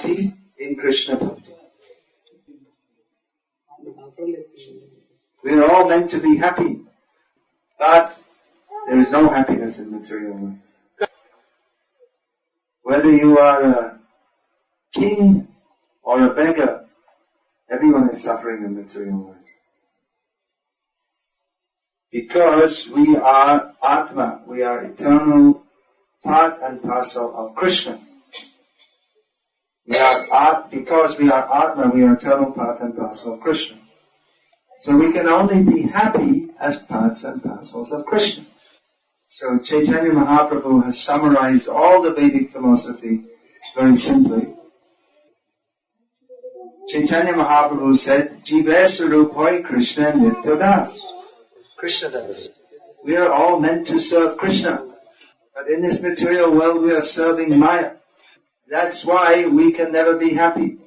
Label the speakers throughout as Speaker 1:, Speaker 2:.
Speaker 1: bhakti in Krishna bhakti. We are all meant to be happy, but there is no happiness in material life. Whether you are a king or a beggar, everyone is suffering in material life. Because we are Atma, we are eternal part and parcel of Krishna. Because we are Atma, we are eternal part and parcel of Krishna. So we can only be happy as parts and parcels of Krishna. So Chaitanya Mahaprabhu has summarized all the Vedic philosophy very simply. Chaitanya Mahaprabhu said, Jiva-sarupoi Krishna Nitya-das. Krishna das. We are all meant to serve Krishna. But in this material world we are serving Maya. That's why we can never be happy.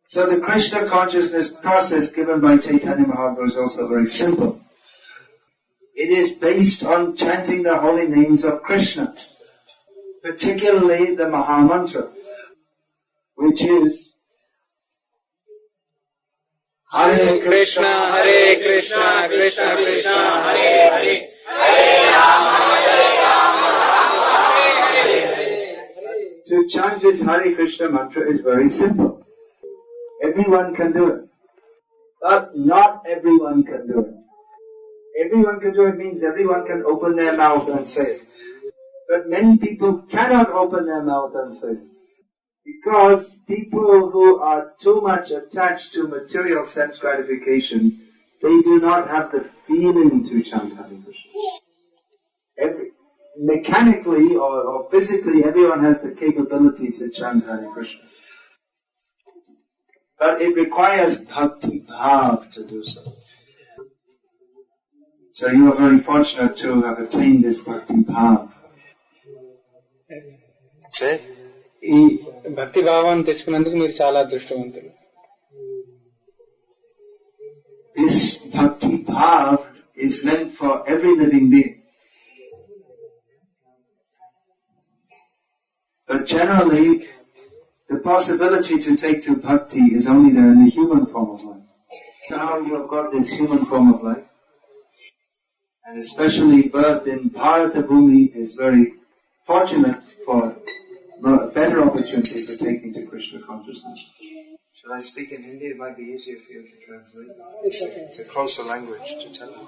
Speaker 1: So the Krishna consciousness process given by Chaitanya Mahaprabhu is also very simple. It is based on chanting the holy names of Krishna, particularly the Maha Mantra, which is Hare Krishna, Hare Krishna, Krishna Krishna, Hare Hare, Hare Rama, Rama, Hare Hare. To chant this Hare Krishna mantra is very simple. Everyone can do it. But not everyone can do it. Everyone can do it means everyone can open their mouth and say it. But many people cannot open their mouth and say it. Because people who are too much attached to material sense gratification, they do not have the feeling to chant Hare Krishna. Mechanically or physically, everyone has the capability to chant Hare Krishna. But it requires bhakti bhav to do so. So you are very fortunate to have attained this bhakti bhav. Say it.
Speaker 2: ఈ భక్తి భావాన్ని తెచ్చుకున్నందుకు మీరు చాలా అదృష్టవంతులు.
Speaker 1: This bhakti bhav is meant for every living being. But generally, the possibility to take to bhakti is only there in the human form of life. So now you have got this human form of life, and especially birth in Bharata Bhumi is very fortunate for a better opportunity for taking to Krishna consciousness. Should I speak in Hindi? It might be easier for you to translate. It's a closer language to tell you.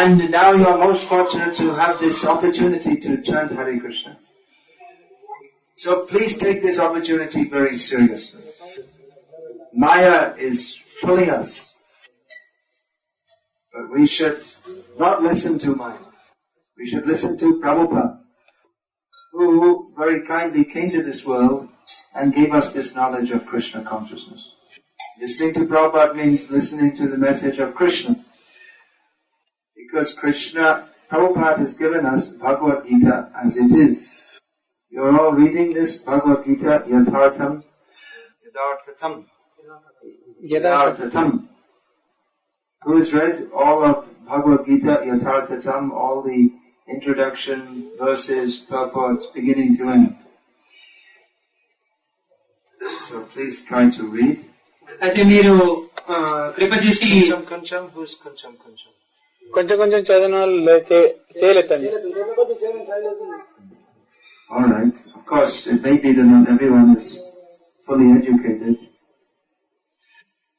Speaker 1: And now you are most fortunate to have this opportunity to chant Hare Krishna. So please take this opportunity very seriously. Maya is fooling us. But we should not listen to Maya. We should listen to Prabhupada, who very kindly came to this world and gave us this knowledge of Krishna consciousness. Listening to Prabhupada means listening to the message of Krishna. Because Prabhupada has given us Bhagavad Gita as it is. You are all reading this Bhagavad Gita, Yathartham, Yatharthatam. Who has read all of Bhagavad Gita, Yatharthatam, all the introduction, verses, purports, beginning to end? So please try to read.
Speaker 3: అయితే మీరు కృప చేసి
Speaker 1: కొంచెం who's కొంచెం
Speaker 2: కొంచెం కొంచెం చదివిన వాళ్ళు చేయలేదండి.
Speaker 1: Alright, of course it may be that not everyone is fully educated.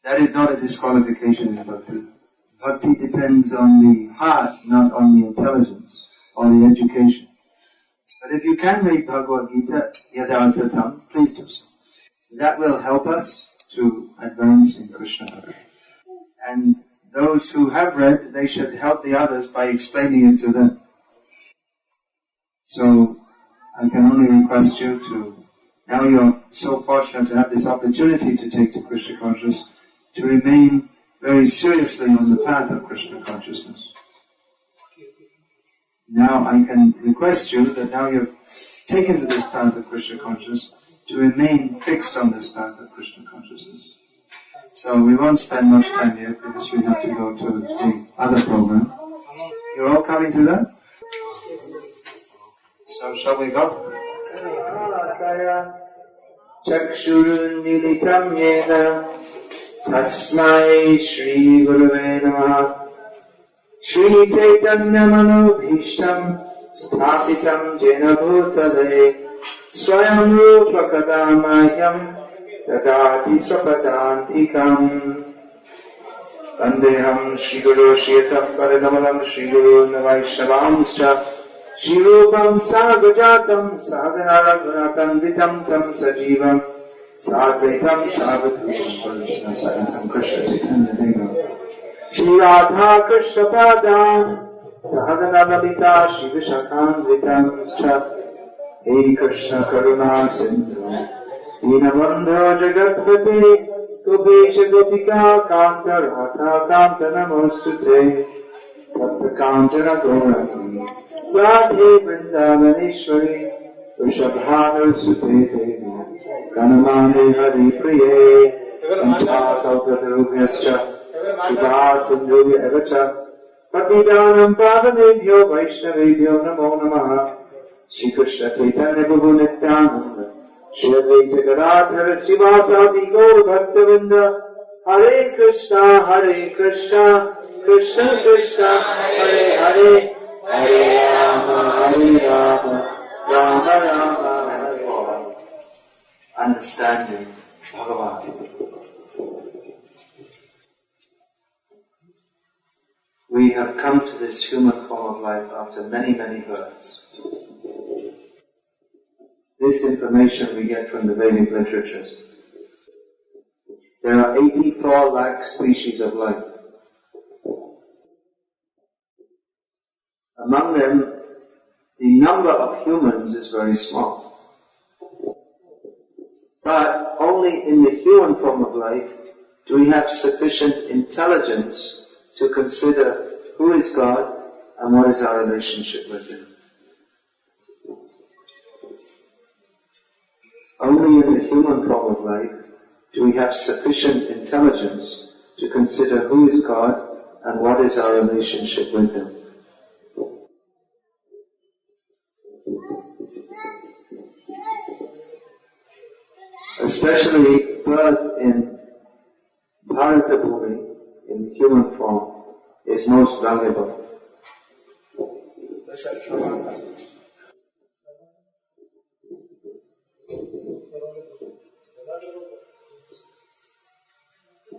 Speaker 1: That is not a disqualification in bhakti. Bhakti depends on the heart, not on the intelligence or the education. But if you can read Bhagavad Gita, Yadharthatam, please do so. That will help us to advance in Krishna Bhakti. And those who have read, they should help the others by explaining it to them. So, I can only request you to, now you're so fortunate to have this opportunity to take to Krishna consciousness, to remain very seriously on the path of Krishna consciousness. Now I can request you that now you've taken to this path of Krishna consciousness, to remain fixed on this path of Krishna consciousness. So we won't spend much time here because we have to go to the other program. You're all coming to that? So shall we go? Chakshurunmilitam yena tasmai Shri Gurave Namaha Shri Chaitanya Manobhishtam Sthapitam Jena Bhutale Swayam Rupa Kadamahyam Dadati Swapadantikam Vandeham Shri Guru Shietam Paradamalam Shri Guru Navaishnavamscha Shri Rupam Sagajatam Saganaragunatam Vitam Tam Sajivam Sadvaitam Savadhutam Sagantam Krishna Chaitanya Devam Shri Radha Krishna Padam Saganadalita Shri Vishakam Vitam Scha Hey Krishna Karuna Sindhu Dinabandha Jagatpate Gopesha Gopika Kanta Radha Kanta Namostute Tapta Kantana Gaurani Radhe Vrindavaneshwari Vrishabhanu Sute Devi Ganamane Hari Priye Panchakalpatarubhyascha Shiva Sindhuvya Evacha Patidanam Pavanebhyo Vaishnavebhyo Namo Namaha Shri Krishna Chaitanya Prabhu Nityananda Shri Advaita Gadadhara Sivasadi Gaur Bhaktavinda Hare Krishna Krishna Krishna Hare Hare Hare Rama Rama Rama Hare. Understanding Bhagavan. We have come to this human form of life after many, many births. This information we get from the Vedic literatures. There are 84 lakh species of life. Among them, the number of humans is very small. But only in the human form of life do we have sufficient intelligence to consider who is God and what is our relationship with Him. Only in the human form of life do we have sufficient intelligence to consider who is God and what is our relationship with Him. Especially birth in Bharatapuri, in human form, is most valuable.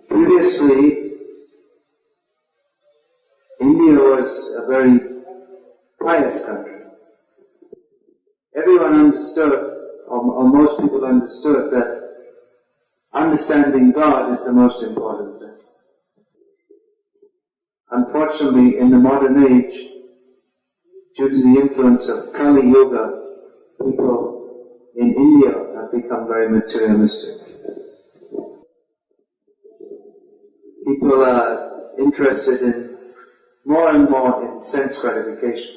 Speaker 1: Previously, India was a very pious country. Everyone understood, or most people understood, that understanding God is the most important thing. Unfortunately, in the modern age, due to the influence of Kali Yuga, people in India have become very materialistic. People are interested in more and more in sense gratification.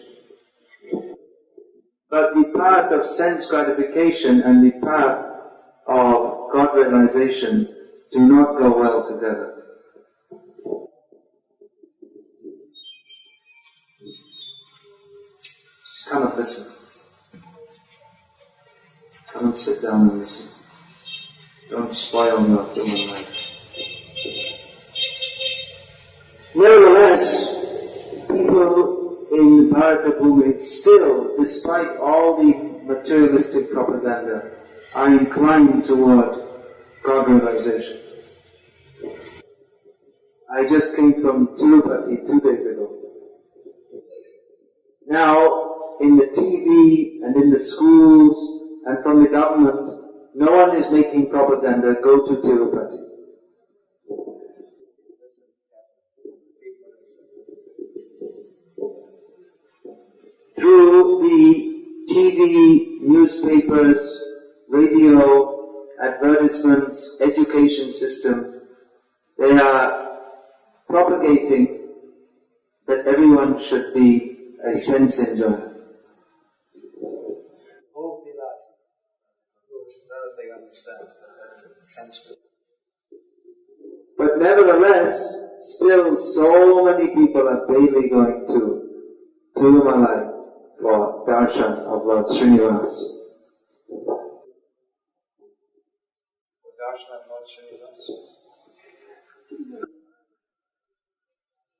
Speaker 1: But the path of sense gratification and the path of God realization do not go well together. Just come and listen. Come and sit down and listen. Don't spoil your human life. Nevertheless, people in Bharatapuri still, despite all the materialistic propaganda, are inclined toward God realization. I just came from Tirupati 2 days ago. Now, in the TV and in the schools and from the government, no one is making propaganda, go to Tirupati. Through the TV, newspapers, radio, advertisements, education system, they are propagating that everyone should be a sense enjoyer. But nevertheless, still so many people are daily going to Tirumalai for darshan of Lord Srinivas.
Speaker 2: Darshan of Lord Srinivas.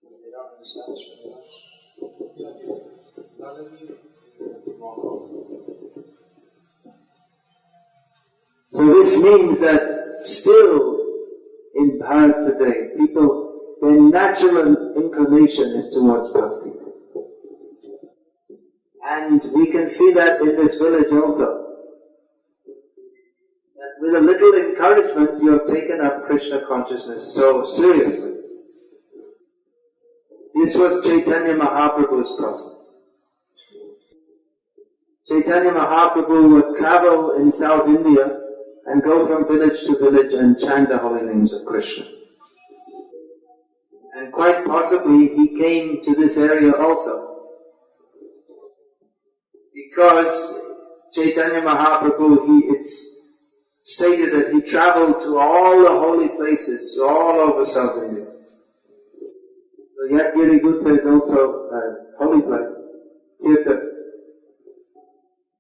Speaker 2: They don't understand Srinivas.
Speaker 1: So this means that still in Bharat today, their natural inclination is towards bhakti. And we can see that in this village also. That with a little encouragement, you have taken up Krishna consciousness so seriously. This was Chaitanya Mahaprabhu's process. Chaitanya Mahaprabhu would travel in South India and go from village to village and chant the holy names of Krishna. And quite possibly he came to this area also. Because Chaitanya Mahaprabhu, it's stated that he traveled to all the holy places, all over South India. So Yadgiri Gupta is also a holy place, Tirtha.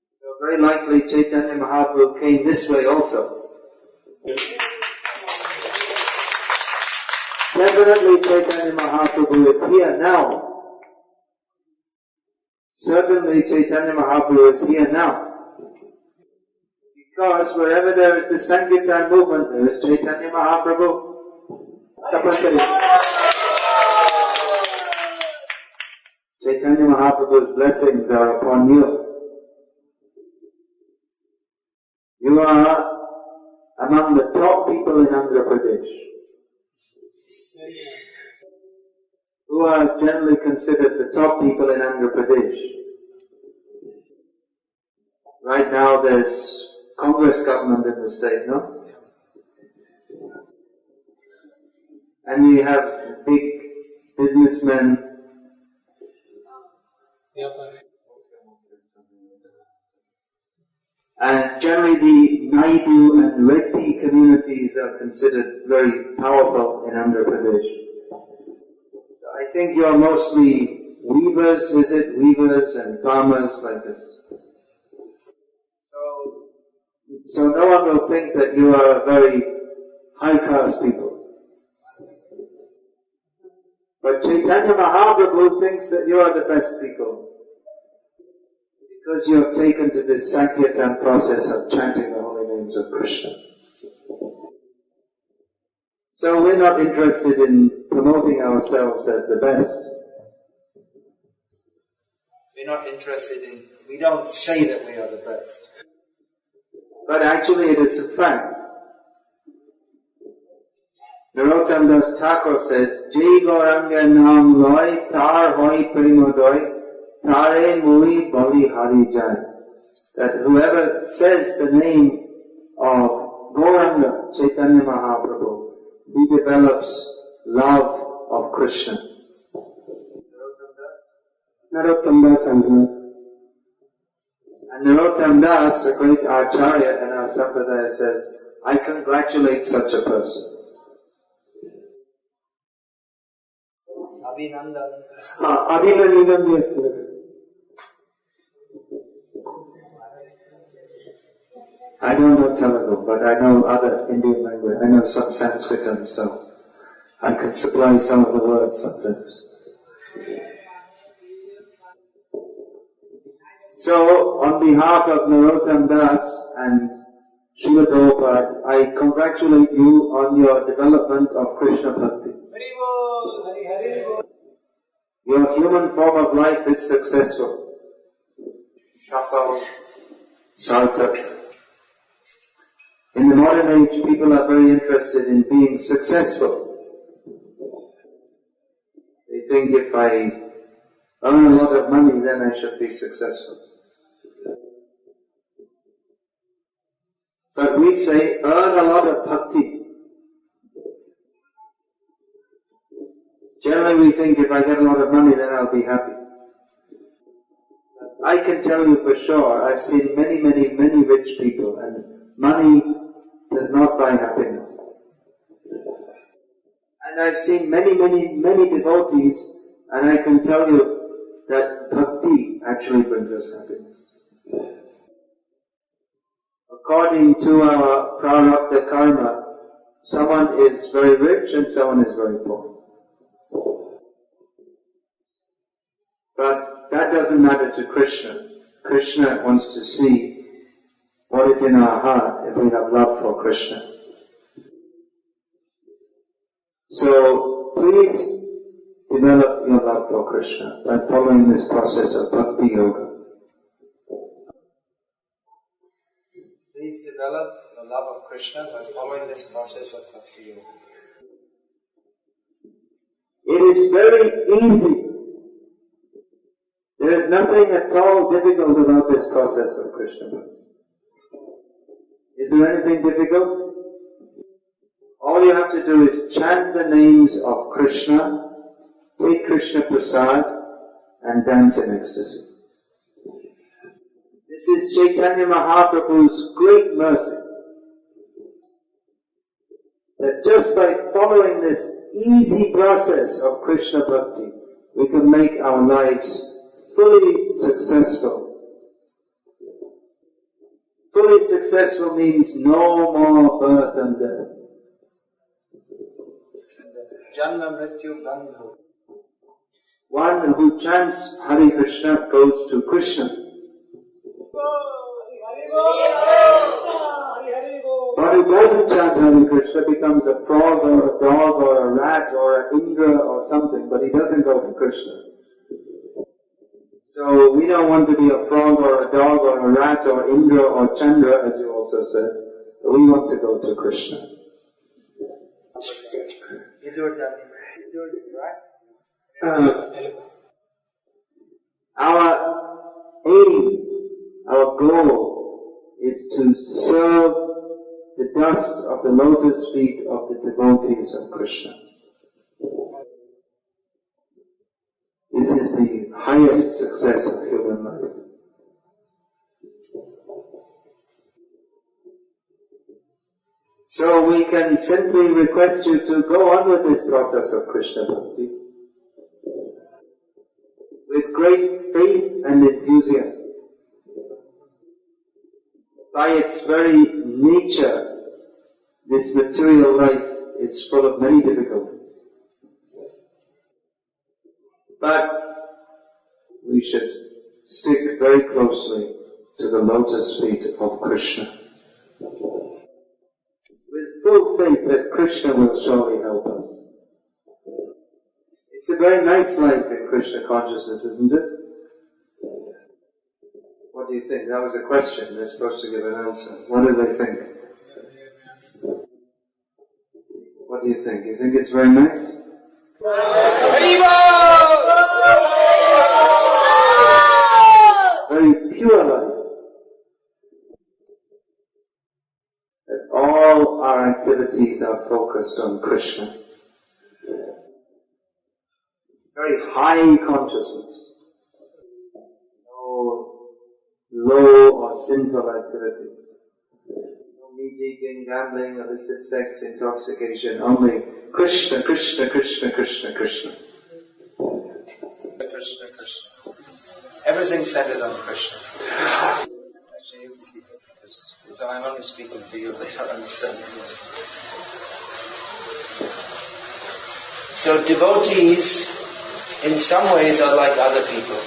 Speaker 1: So very likely Chaitanya Mahaprabhu came this way also. Definitely Chaitanya Mahaprabhu is here now. Certainly Chaitanya Mahaprabhu is here now. Because wherever there is the Sankirtan movement, there is Chaitanya Mahaprabhu. Tapasari. Chaitanya Mahaprabhu's blessings are upon you. You are among the top people in Andhra Pradesh, who are generally considered the top people in Andhra Pradesh. Right now there's Congress government in the state, no? And we have big businessmen. And generally the Naidu and Reddy communities are considered very powerful in Andhra Pradesh. So I think you're mostly weavers, is it? Weavers and farmers like this. So no one will think that you are a very high-class people. But Chaitanya Mahaprabhu thinks that you are the best people. Because you have taken to this Sankirtan process of chanting the holy names of Krishna. So we're not interested in promoting ourselves as the best.
Speaker 2: We're not interested we don't say that we are the best.
Speaker 1: But actually it is a fact. Narottam Das Thakur says, Jai Gauranga Nam Loi Tar Hoi Premodoi Tare Mui Bali Hari Jai. That whoever says the name of Gauranga Chaitanya Mahaprabhu, he develops love of Krishna. Narottam Das Andhra. And Narottam Das, a great Acharya in our Sampradaya, says, I congratulate such a person. Abhinandan, yes, sir. I don't know Telugu, but I know other Indian language. I know some Sanskritam, so I can supply some of the words sometimes. So, on behalf of Narottam Das and Srila Prabhupada, I congratulate you on your development of Krishna Bhakti. Your human form of life is successful. Safal, sarthak. In the modern age, people are very interested in being successful. They think if I earn a lot of money, then I should be successful. But we say, earn a lot of bhakti. Generally we think if I get a lot of money, then I'll be happy. I can tell you for sure, I've seen many rich people, and money does not buy happiness. And I've seen many devotees, and I can tell you that bhakti actually naturally brings us happiness. According to our prarabdha karma, someone is very rich and someone is very poor. But that doesn't matter to Krishna. Krishna wants to see what is in our heart if we have love for Krishna. So please develop your love for Krishna by following this process of Bhakti Yoga.
Speaker 2: Please develop the love of Krishna by following this process of Bhakti Yoga.
Speaker 1: It is very easy. There is nothing at all difficult about this process of Krishna Bhakti. Is there anything difficult? All you have to do is chant the names of Krishna, take Krishna Prasad, and dance in ecstasy. This is Chaitanya Mahaprabhu's great mercy. That just by following this easy process of Krishna Bhakti, we can make our lives fully successful. Fully successful means no more birth and death.
Speaker 2: Janma Mrityu Bandhu.
Speaker 1: One who chants Hare Krishna goes to Krishna. One who doesn't chant Hare Krishna becomes a frog or a dog or a rat or an Indra or something, but he doesn't go to Krishna. So we don't want to be a frog or a dog or a rat or Indra or Chandra, as you also said, but we want to go to Krishna.
Speaker 2: You do it right?
Speaker 1: Our aim, our goal is to serve the dust of the lotus feet of the devotees of Krishna. This is the highest success of human life. So we can simply request you to go on with this process of Krishna Bhakti with great faith and enthusiasm. By its very nature, this material life is full of many difficulties. But we should stick very closely to the lotus feet of Krishna, with full faith that Krishna will surely help us. It's a very nice life in Krishna consciousness, isn't it? What do you think? That was a question. They're supposed to give an answer. What do they think? What do you think? You think it's very nice? Very pure life. That all our activities are focused on Krishna. Very high consciousness. No low or sinful activities. No meat eating, gambling, illicit sex, intoxication. Only Krishna, Krishna, Krishna, Krishna, Krishna.
Speaker 2: Krishna, Krishna. Everything centered on Krishna. Actually, you can keep it. So I'm only speaking for you, they don't understand it. So devotees, in some ways, are like other people.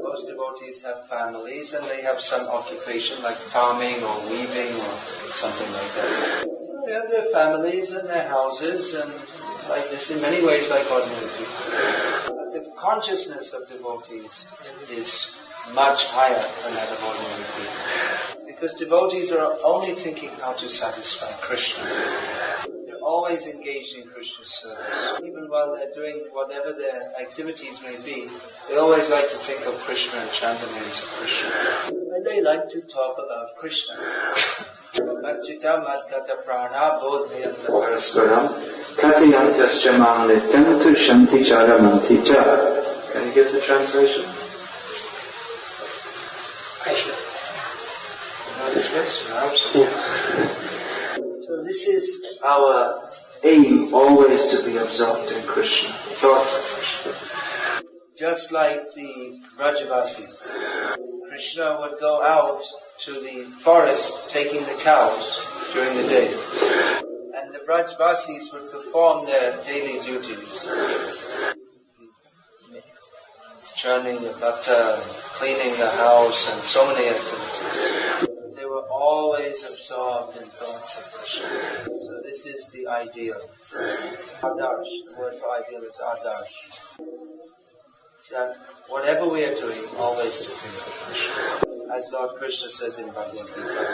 Speaker 2: Most devotees have families and they have some occupation like farming or weaving or something like that. So they have their families and their houses and like this, in many ways like ordinary people. But the consciousness of devotees is much higher than that of ordinary people. Because devotees are only thinking how to satisfy Krishna. They're always engaged in Krishna's service. Even while they're doing whatever their activities may be, they always like to think of Krishna and chant the names of Krishna. And they like to talk about Krishna. Machita madgata prana bodhayanta parasparam katiyantascha mam nityam tu shanti charamanti cha. Can you give the translation? So this is our aim, always to be absorbed in Krishna, thoughts of Krishna. just like the Vrajavasis. Krishna would go out to the forest taking the cows during the day. And the Vrajavasis would perform their daily duties. Churning the butter, cleaning the house, and so many activities. They were always absorbed in thoughts of Krishna. So this is the ideal. Adarsh, the word for ideal is adarsh. That whatever we are doing, always to think of Krishna. As Lord Krishna says in Bhagavad Gita,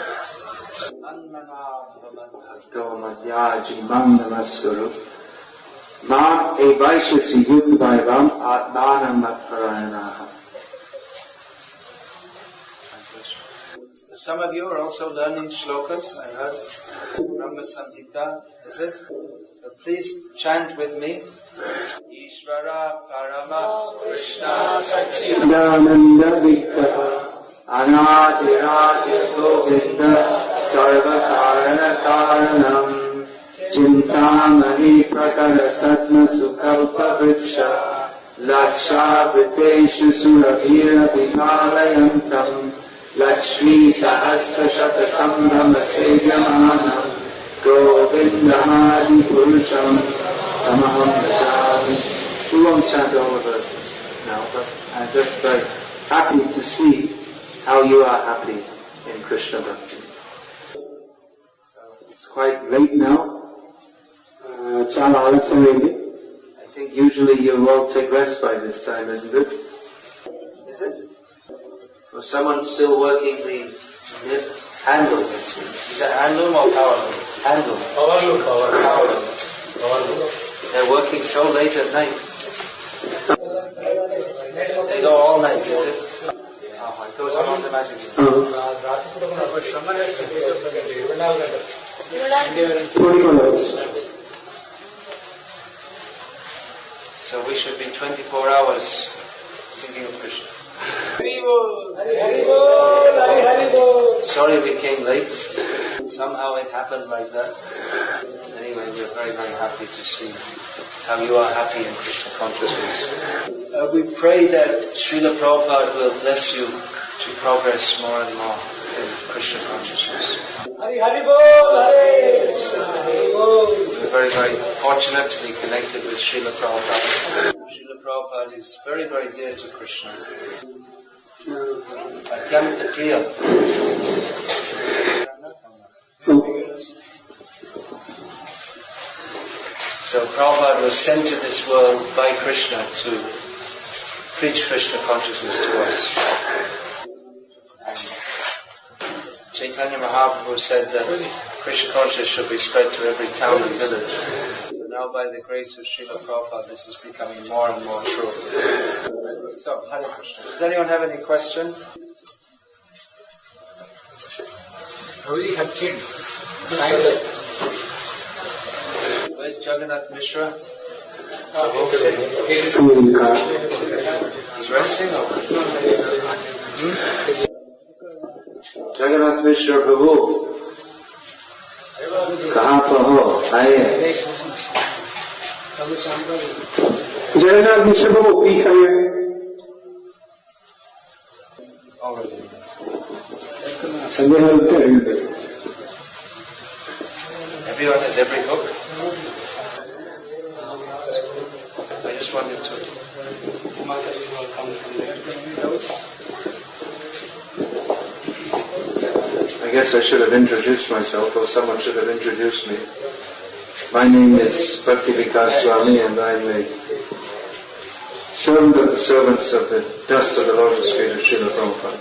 Speaker 1: Ma evaishasi yudvaivam atmanam atparayanaha.
Speaker 2: Some of you are also learning shlokas, I heard. Brahma Samhita, is it? So please chant with me. Ishvara Parama Krishna
Speaker 1: Satchidananda Vigraha Anadiradir Govinda Sarva Karana Karanam Chintamani Prakara Satma Sukalpa Vriksha Laksha Vriteshu Suravira Vimalayantam Lakshmi Sahasra Shata Sambhama Sejamanam Govindamadi Purusham Tamaham Bhajami. We won't chant all the verses now, but I'm just very happy to see how you are happy in Krishna Bhakti. So it's quite late now. I think usually you all take rest by this time, isn't it?
Speaker 2: Is it? Or someone's still working the handle, it seems. Is that handle or power loom? Handle. Power loom. They're working so late at night. They go all night, is it? Oh, it goes on automatically. But someone has to wake up the
Speaker 1: 24 hours.
Speaker 2: So we should be 24 hours thinking of Krishna. Sorry we came late. Somehow it happened like that. Anyway, we're very, very happy to see how you are happy in Krishna consciousness. We pray that Srila Prabhupada will bless you to progress more and more in Krishna consciousness. We're very, very fortunate to be connected with Srila Prabhupada. Srila Prabhupada is very, very dear to Krishna. Atyanta Priya. So Prabhupada was sent to this world by Krishna to preach Krishna consciousness to us. And Chaitanya Mahaprabhu said that Krishna consciousness should be spread to every town and village. So now by the grace of Srila Prabhupada, this is becoming more and more true. So, Hare Krishna. Does anyone have any question?
Speaker 3: We have changed.
Speaker 2: Where's Jagannath Mishra? He's resting or?
Speaker 1: Jagannath Mishra Prabhu, kahan pa ho? Aye. Jagannath Mishra Prabhu, please come
Speaker 2: Already. Everyone has every book. I just wanted to.
Speaker 1: I guess I should have introduced myself, or someone should have introduced me. My name is Bhakti Vikasa Swami, and I'm a servant of the servants of the dust of the lotus feet of Srila Prabhupada.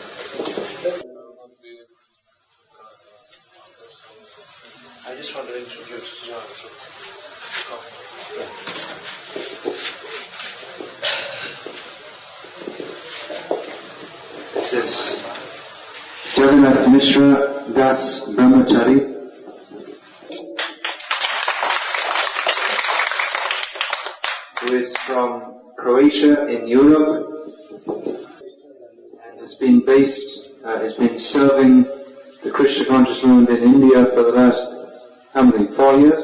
Speaker 2: I just want to introduce.
Speaker 1: This is Jagannath Mishra Das Brahmachari. Who is from Croatia in Europe and has been serving the Krishna conscious movement in India for the last, 4 years?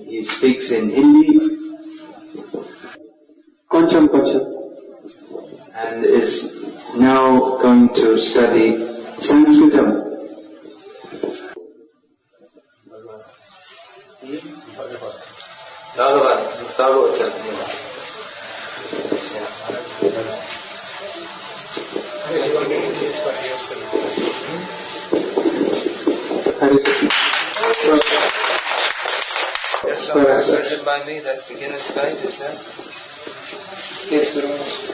Speaker 1: He speaks in Hindi is now going to study Sanskritam.
Speaker 2: Bhagavatam. There's some written by me, that beginner's guide, is that?
Speaker 1: Yes, Guru.